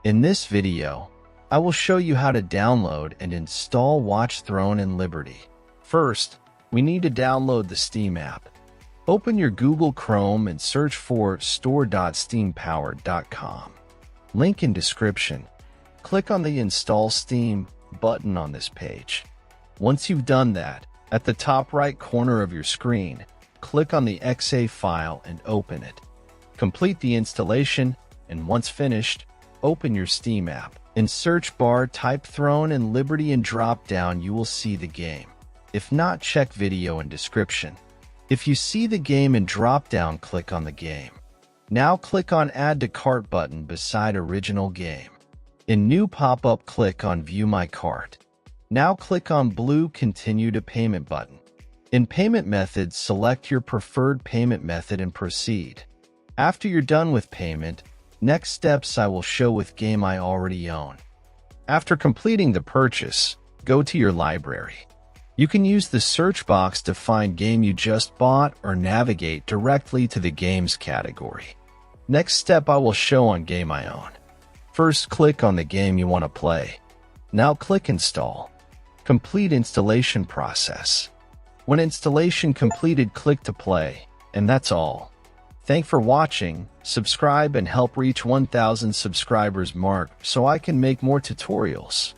In this video, I will show you how to download and install Watch Throne and Liberty. First, we need to download the Steam app. Open your Google Chrome and search for store.steampowered.com. Link in description. Click on the Install Steam button on this page. Once you've done that, at the top right corner of your screen, click on the .exe file and open it. Complete the installation, and once finished, open your Steam app. In search bar, type Throne and Liberty and drop down you will see the game. If not, check video in description. If you see the game in drop down, click on the game. Now click on Add to Cart button beside original game. In new pop-up, click on View My Cart. Now click on blue Continue to Payment button. In payment methods, select your preferred payment method and proceed. After you're done with payment, next steps I will show with game I already own. After completing the purchase, go to your library. You can use the search box to find game you just bought or navigate directly to the games category. Next step I will show on game I own. First, click on the game you want to play. Now click Install. Complete installation process. When installation completed, click to play, and that's all. Thanks for watching, subscribe and help reach 1,000 subscribers mark so I can make more tutorials.